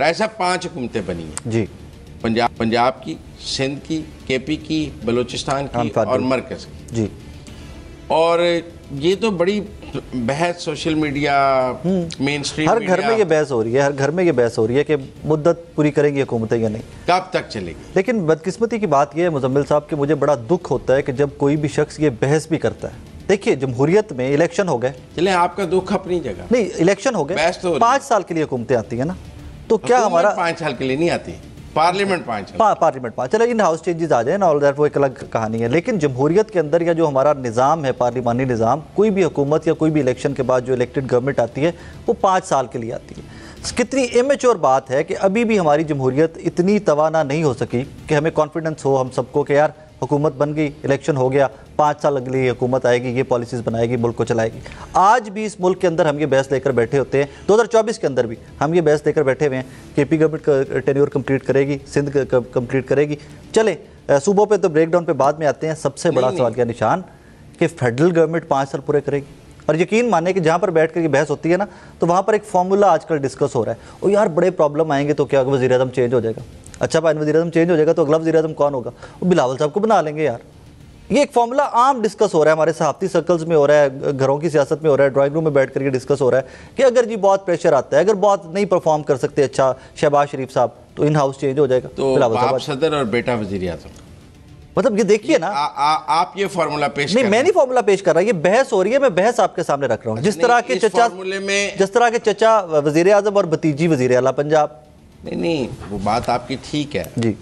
ऐसा 5 हुकूमतें बनी हैं जी, पंजाब की, सिंध की, केपी की, बलूचिस्तान की और मरकज की जी। और ये तो बड़ी बहस सोशल मीडिया, मेन स्ट्रीम हर घर में ये बहस हो रही है, हर घर में ये बहस हो रही है कि मुद्दत पूरी करेंगी हुकूमतें या नहीं, कब तक चलेगी। लेकिन बदकिस्मती की बात यह है मुजम्मिल साहब कि मुझे बड़ा दुख होता है कि जब कोई भी शख्स ये बहस भी करता है। देखिए, जमहूरियत में इलेक्शन हो गए, चले आपका दुख अपनी जगह, नहीं इलेक्शन हो गए, 5 साल के लिए हुकूमतें आती है ना, तो क्या हमारा 5 साल के लिए नहीं आती, पार्लियामेंट 5 पार्लियामेंट 5, चलो इन हाउस चेंजेस आ जाए ना, ऑल दैट वो एक अलग कहानी है। लेकिन जमहूरियत के अंदर या जो हमारा निज़ाम है, पार्लिमानी निज़ाम, कोई भी हुकूमत या कोई भी इलेक्शन के बाद जो इलेक्टेड गवर्नमेंट आती है वो 5 साल के लिए आती है। कितनी इमेच्योर बात है कि अभी भी हमारी जमहूरियत इतनी तवाना नहीं हो सकी कि हमें कॉन्फिडेंस हो हम सबको कि यार हुकूमत बन गई, इलेक्शन हो गया, 5 साल अगली हुकूमत आएगी, ये पॉलिसीज़ बनाएगी, मुल्क को चलाएगी। आज भी इस मुल्क के अंदर हम ये बहस लेकर बैठे होते हैं, 2024 के अंदर भी हम ये बहस लेकर बैठे हुए हैं कि पी गवर्नमेंट टेन्योर कंप्लीट करेगी, सिंध कंप्लीट करेगी। चले सूबों पे तो ब्रेकडाउन पे बाद में आते हैं। सबसे बड़ा सवाल का निशान कि फेडरल गवर्नमेंट 5 साल पूरे करेगी। और यकीन माने कि जहाँ पर बैठ कर ये बहस होती है ना, तो वहाँ पर एक फार्मूला आजकल डिस्कस हो रहा है, और यार बड़े प्रॉब्लम आएंगे तो क्या वज़ीर आज़म चेंज हो जाएगा। अच्छा भाई, वज़ीर आज़म चेंज हो जाएगा तो अगला वज़ीर आज़म कौन होगा? वो बिलावल साहब को बना लेंगे यार। ये एक फार्मूला आम डिस्कस हो रहा है, हमारे सहाफ़ती सर्कल्स में हो रहा है, घरों की सियासत में हो रहा है, ड्राइंग रूम में बैठ कर ये डिस्कस हो रहा है कि अगर जी बहुत प्रेशर आता है, अगर बहुत नहीं परफॉर्म कर सकते अच्छा शहबाज शरीफ साहब, तो इन हाउस चेंज हो जाएगा। तो बाप सदर और बेटा वज़ीर आज़म, मतलब ये देखिए ना, आप ये फार्मूला पेश नहीं, मैं नहीं फार्मूला पेश कर रहा, ये बहस हो रही है, मैं बहस आपके सामने रख रहा हूँ। जिस तरह के चचा वज़ीर आज़म और भतीजी वज़ीर आला पंजाब, नहीं वो बात आपकी ठीक है जी,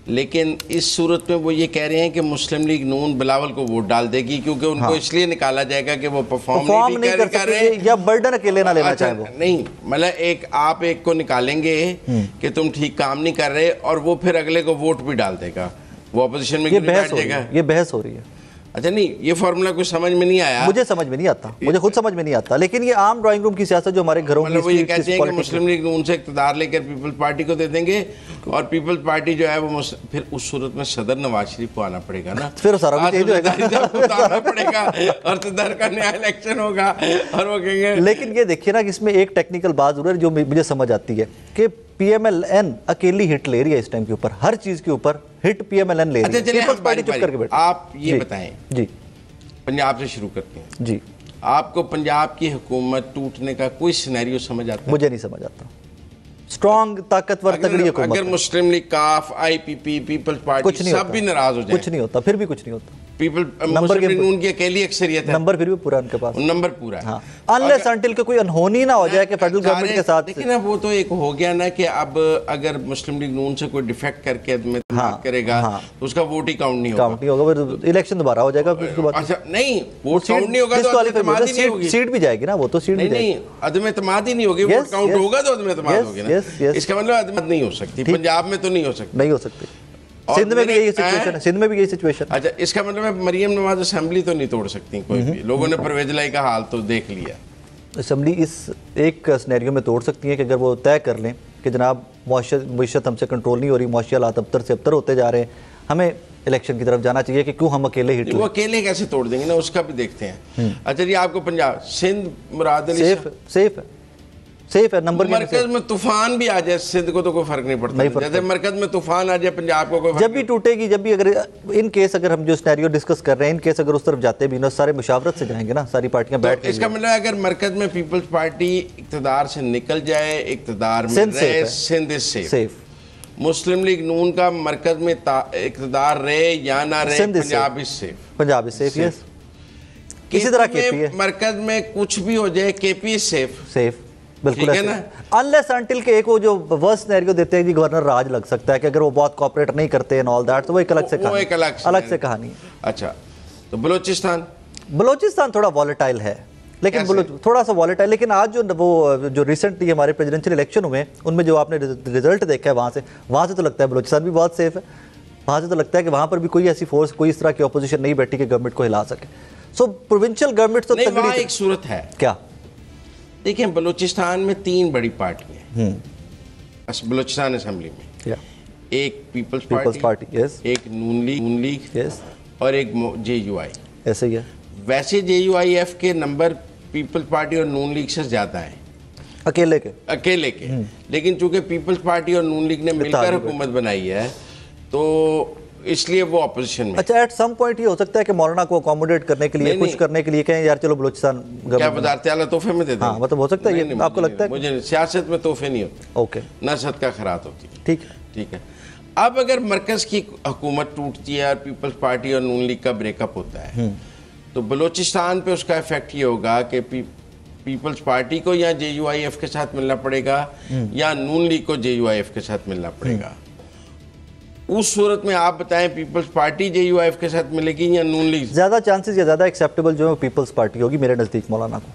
लेकिन इस सूरत में वो ये कह रहे हैं कि मुस्लिम लीग नून बिलावल को वोट डाल देगी क्योंकि उनको इसलिए निकाला जाएगा कि वो परफॉर्म नहीं कर रहे या बर्डन अकेले ना लेना चाहे वो। नहीं, मतलब आप एक को निकालेंगे कि तुम ठीक काम नहीं कर रहे और वो फिर अगले को वोट भी डाल देगा, वो अपोजिशन में ये बहस हो रही है। अच्छा, नहीं ये फार्मूला कुछ समझ में नहीं आया, मुझे समझ में नहीं आता, मुझे खुद समझ में नहीं आता, लेकिन ये आम ड्राइंग रूम की सियासत जो हमारे घरों में, वो ये कहते हैं कि मुस्लिम लीग नून से इक़्तिदार लेकर पीपल्स पार्टी को दे देंगे और पीपल्स पार्टी जो है वो फिर उस सूरत में सदर नवाज शरीफ को आना पड़ेगा ना, फिर सारा चेंज होगा आना पड़ेगा और सदर का नया इलेक्शन होगा और वो कहेंगे। लेकिन ये देखिए ना कि इसमें एक टेक्निकल बात जरूर है जो मुझे समझ आती है कि PMLN अकेली हिट ले रही है इस टाइम के ऊपर, हर चीज के ऊपर हिट PMLN ले रही है। पीपल्स पार्टी चुप करके बैठी। आप ये बताएं जी, पंजाब से शुरू करते हैं जी, आपको पंजाब की हुकूमत टूटने का कोई सिनेरियो समझ आता है? मुझे नहीं समझ आता। स्ट्रॉन्ग, ताकतवर, तगड़ी हुकूमत, अगर मुस्लिम लीग, काफ, IPP, पीपल्स पार्टी सब भी नाराज हो जाए, कुछ नहीं होता, फिर भी कुछ नहीं होता। मुस्लिम लीग नून की अकेली अक्सरियत है, नंबर फिर भी पूरा उनके पास, नंबर पूरा है। अनलेस अंटिल कोई अनहोनी ना हो जाए कि फेडरल गवर्नमेंट के साथ। देखिए ना, वो तो एक हो गया ना कि अब अगर मुस्लिम लीग नून से कोई डिफेक्ट करके करेगा तो उसका वोट ही काउंट नहीं होगा, फिर इलेक्शन दोबारा हो जाएगा उसके बाद। अच्छा, नहीं वोट काउंट नहीं होगा तो सीट भी जाएगी ना, वो तो सीट नहीं, अदम एतमाद ही नहीं होगी, वोट काउंट होगा तो अदम एतमाद होगी ना। इसका मतलब अदम एतमाद नहीं हो सकती, पंजाब में तो नहीं हो सकती, नहीं हो सकती, सिंध में भी यही सिचुएशन है, सिंध में भी यही सिचुएशन। अच्छा, इसका मतलब है मरियम नवाज असेंबली तो नहीं तोड़ सकती कोई भी, लोगों ने परवेज लाई का हाल तो देख लिया। असेंबली इस एक सिनेरियो में तोड़ सकती है कि अगर वो तय कर लें कि जनाब मईशत हमसे कंट्रोल नहीं हो रही, मुआशी हालात अबतर से अबतर होते जा रहे हैं, हमें इलेक्शन की तरफ जाना चाहिए कि क्यों हम अकेले हिट, वो अकेले कैसे तोड़ देंगे ना, उसका भी देखते हैं। अच्छा जी, आपको पंजाब, सिंध, मुराद अली सेफ है नंबर। मरकज में तूफान भी आ जाए सिंध को तो कोई फर्क नहीं पड़ता, जैसे मरकज में तूफान आ जाए पंजाब को कोई जब भी टूटेगी, जब भी अगर इन केस अगर हम जो सिनेरियो डिस्कस कर रहे हैं, इन केस अगर उस तरफ जाते भी ना, सारे मुशावरत से जाएंगे ना, सारी पार्टियां बैठ के। इसका मतलब अगर मरकज में पीपल्स पार्टी इक़्तिदार से निकल जाए, इक़्तिदार में रहे, सिंध इज सेफ। मुस्लिम लीग नून का मरकज में इक़्तिदार रहे या ना रहे, Punjab is safe, Punjab is safe. Yes, किसी तरह केपी है, मरकज में कुछ भी हो जाए केपी सेफ, बिल्कुल है ना। अनलेस अंटिल के एक वो जो वर्स्ट सिनेरियो देते हैं कि गवर्नर राज लग सकता है कि अगर वो बहुत कोऑपरेट नहीं करते एंड ऑल दैट, तो वो एक अलग से कहानी है। अच्छा, तो बलूचिस्तान थोड़ा वॉलेटाइल है, लेकिन थोड़ा सा वॉलेटाइल, लेकिन आज जो रिसेंटली हमारे प्रेसिडेंशियल इलेक्शन हुए उनमें जो आपने रिजल्ट देखा है वहाँ से तो लगता है बलूचिस्तान भी बहुत सेफ है। वहाँ से तो लगता है कि वहाँ पर भी कोई ऐसी फोर्स, कोई इस तरह की ऑपोजिशन नहीं बैठी कि गवर्नमेंट को हिला सके। सो प्रोविंशियल गवर्नमेंट तो तगड़ी एक सूरत है। क्या देखिए, बलूचिस्तान में 3 बड़ी पार्टियां हैं बलूचिस्तान असेंबली में, एक पीपल्स पार्टी, एक नून लीग और एक JUI। ऐसे ही है। वैसे JUIF के नंबर पीपल्स पार्टी और नून लीग से ज्यादा है, अकेले के। लेकिन चूंकि पीपल्स पार्टी और नून लीग ने मिलकर हुकूमत बनाई है तो इसलिए वो अपोजिशन में। अच्छा, एट सम पॉइंट ये हो सकता है कि मौलाना को अकोमोडेट करने के लिए, कुछ करने के लिए कहें यार चलो बलूचिस्तान क्या वज़ारत आला तोहफे में दे दें? हाँ, मतलब हो सकता है ये आपको लगता है? मुझे सियासत में तोहफे नहीं होते। ओके, ना सदका खैरात होती है। ठीक है। अब अगर मरकज़ की हुकूमत टूटती है और पीपल्स पार्टी और नून लीग का ब्रेकअप होता है तो बलूचिस्तान पे उसका इफेक्ट ये होगा कि पीपल्स पार्टी को या JUIF के साथ मिलना पड़ेगा या नून लीग को JUIF के साथ मिलना पड़ेगा। उस सूरत में आप बताएं पीपल्स पार्टी JUIF के साथ मिलेगी या नून लीग? ज़्यादा चांसेस या ज़्यादा एक्सेप्टेबल जो है पीपल्स पार्टी होगी मेरे नज़दीक मौलाना को।